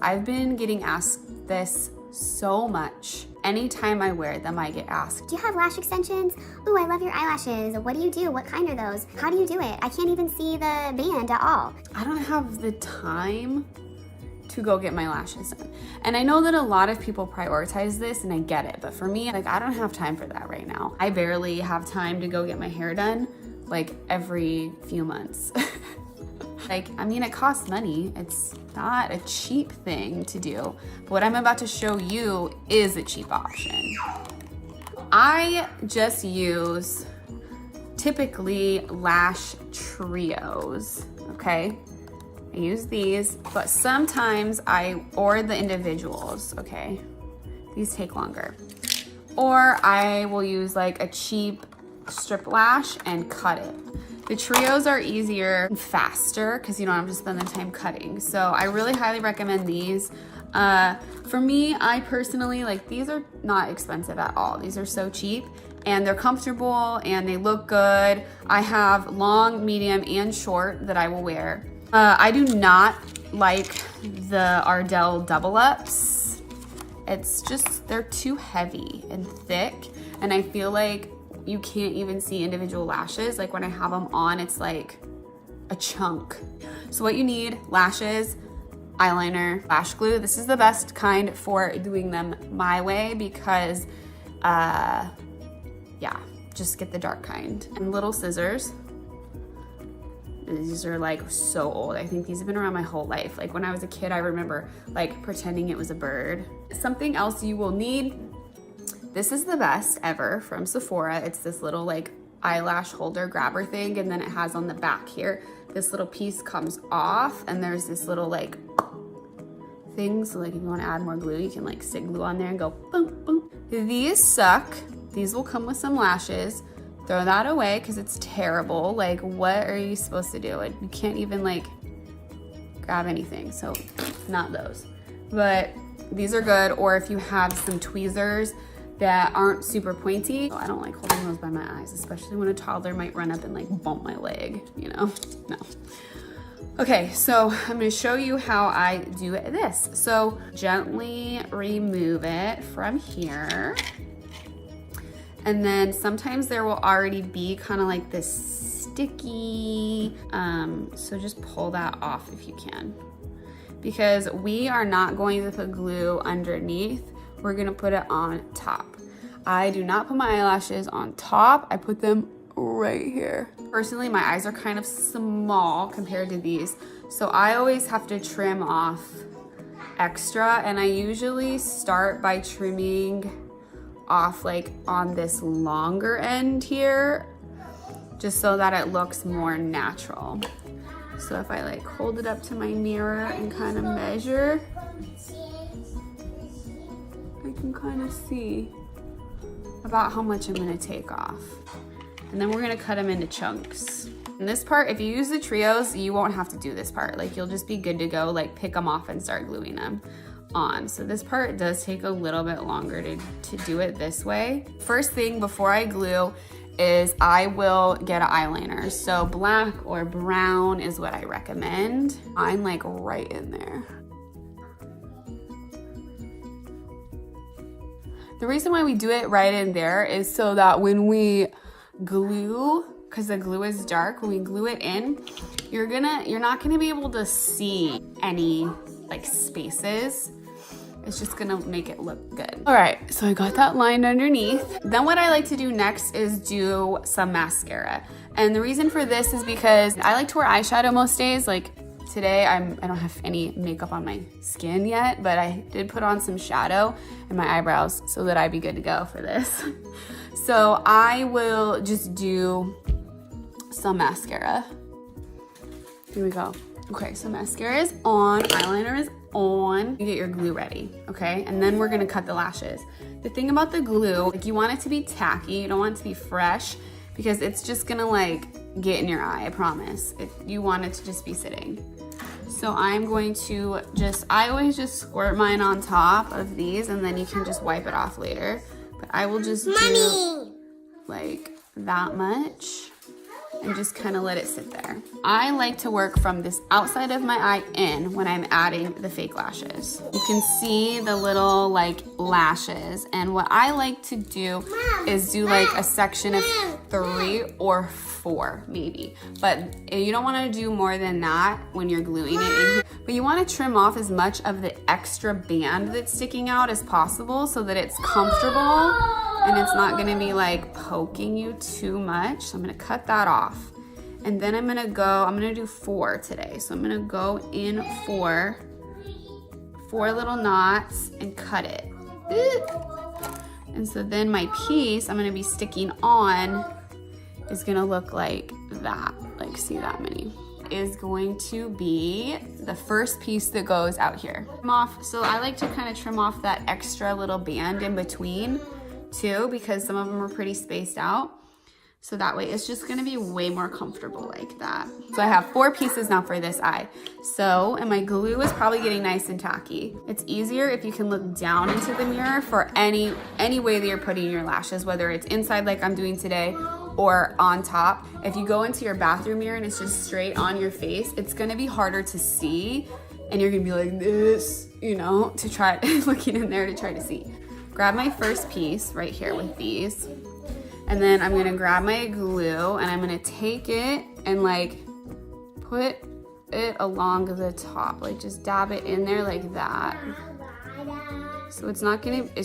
I've been getting asked this so much. Anytime I wear them, I get asked, do you have lash extensions? Ooh, I love your eyelashes. What do you do? What kind are those? How do you do it? I can't even see the band at all. I don't have the time to go get my lashes done. And I know that a lot of people prioritize this, and I get it, but for me, like, I don't have time for that right now. I barely have time to go get my hair done like every few months. Like, I mean, it costs money. It's not a cheap thing to do. But what I'm about to show you is a cheap option. I just use typically Lash Trios, okay? I use these, but sometimes or the individuals, okay? These take longer. Or I will use like a cheap strip lash and cut it. The trios are easier and faster because you don't have to spend the time cutting. So I really highly recommend these. For me, I personally, like, these are not expensive at all. These are so cheap and they're comfortable and they look good. I have long, medium, and short that I will wear. I do not like the Ardell double ups. It's just, they're too heavy and thick, and I feel like you can't even see individual lashes. Like when I have them on, it's like a chunk. So what you need, lashes, eyeliner, lash glue. This is the best kind for doing them my way because, yeah, just get the dark kind. And little scissors. These are like so old. I think these have been around my whole life. Like when I was a kid, I remember like pretending it was a bird. Something else you will need. This is the best ever from Sephora. It's this little like eyelash holder grabber thing, and then it has on the back here, this little piece comes off, and there's this little like thing, so like if you want to add more glue, you can like stick glue on there and go boom, boom. These suck. These will come with some lashes. Throw that away because it's terrible. Like, what are you supposed to do? You can't even like grab anything, so not those. But these are good, or if you have some tweezers that aren't super pointy. I don't like holding those by my eyes, especially when a toddler might run up and like bump my leg, you know? No. Okay, so I'm gonna show you how I do this. So gently remove it from here. And then sometimes there will already be kind of like this sticky, so just pull that off if you can. Because we are not going to put glue underneath, we're gonna put it on top. I do not put my eyelashes on top, I put them right here. Personally, my eyes are kind of small compared to these, so I always have to trim off extra, and I usually start by trimming off like on this longer end here, just so that it looks more natural. So if I like hold it up to my mirror and kind of measure, I can kind of see about how much I'm gonna take off. And then we're gonna cut them into chunks. And this part, if you use the trios, you won't have to do this part. Like you'll just be good to go, like pick them off and start gluing them on. So this part does take a little bit longer to do it this way. First thing before I glue is I will get an eyeliner. So black or brown is what I recommend. I'm like right in there. The reason why we do it right in there is so that when we glue, because the glue is dark, when we glue it in, you're not gonna be able to see any like spaces. It's just gonna make it look good. All right, so I got that lined underneath. Then what I like to do next is do some mascara. And the reason for this is because I like to wear eyeshadow most days. Like today, I don't have any makeup on my skin yet, but I did put on some shadow in my eyebrows so that I'd be good to go for this. So I will just do some mascara. Here we go. Okay, so mascara is on, eyeliner is on. You get your glue ready, okay? And then we're gonna cut the lashes. The thing about the glue, like you want it to be tacky, you don't want it to be fresh because it's just gonna like get in your eye, I promise. You want it to just be sitting. So I'm going to I always just squirt mine on top of these and then you can just wipe it off later. But I will just do like that much. and just kind of let it sit there. I like to work from this outside of my eye in when I'm adding the fake lashes. You can see the little like lashes, and what I like to do is do like a section of 3 or 4 maybe, but you don't want to do more than that when you're gluing it in here. But you want to trim off as much of the extra band that's sticking out as possible so that it's comfortable and it's not going to be like poking you too much. So I'm going to cut that off, and then I'm going to do 4 today. So I'm going to go in 4 little knots and cut it. And so then my piece I'm going to be sticking on is going to look like that. Like, see that many? Is going to be the first piece that goes out here. So I like to kind of trim off that extra little band in between too, because some of them are pretty spaced out. So that way it's just gonna be way more comfortable like that. So I have 4 pieces now for this eye. So, and my glue is probably getting nice and tacky. It's easier if you can look down into the mirror for any way that you're putting your lashes, whether it's inside like I'm doing today or on top. If you go into your bathroom mirror and it's just straight on your face, it's gonna be harder to see, and you're gonna be like this, you know, to try looking in there to try to see. Grab my first piece right here with these, and then I'm gonna grab my glue and I'm gonna take it and like put it along the top, like just dab it in there like that. So it's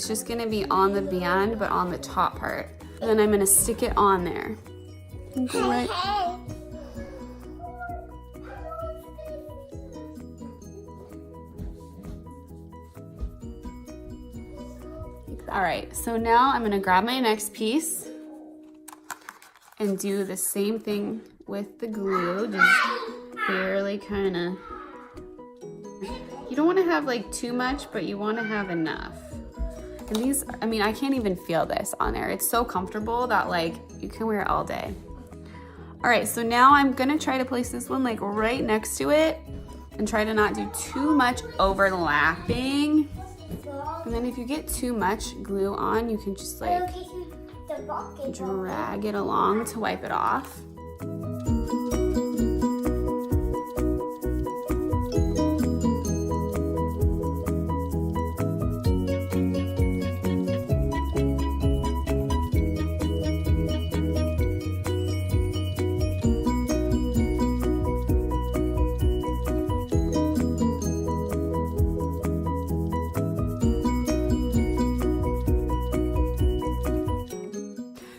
just gonna be on the band, but on the top part. And then I'm gonna stick it on there. Right. All right, so now I'm gonna grab my next piece and do the same thing with the glue, just barely kind of. You don't wanna have like too much, but you wanna have enough. And these, I mean, I can't even feel this on there. It's so comfortable that like you can wear it all day. All right, so now I'm gonna try to place this one like right next to it and try to not do too much overlapping. And then if you get too much glue on, you can just like drag it along to wipe it off.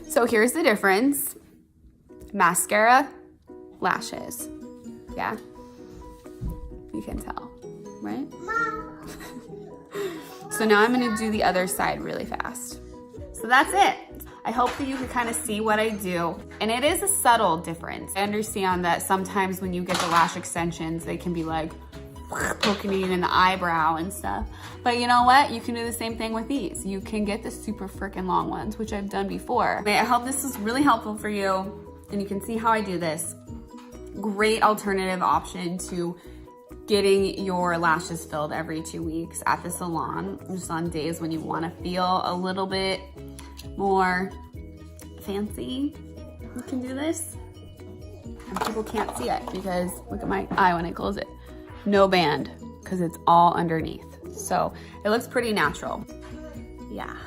So here's the difference. Mascara, lashes. Yeah, you can tell, right? So now I'm gonna do the other side really fast. So that's it. I hope that you can kind of see what I do. And it is a subtle difference. I understand that sometimes when you get the lash extensions, they can be like poking you in the eyebrow and stuff. But you know what? You can do the same thing with these. You can get the super freaking long ones, which I've done before. I hope this was really helpful for you, and you can see how I do this. Great alternative option to getting your lashes filled every 2 weeks at the salon, just on days when you want to feel a little bit more fancy. You can do this. And people can't see it because look at my eye when I close it. No band, because it's all underneath. So it looks pretty natural. Yeah.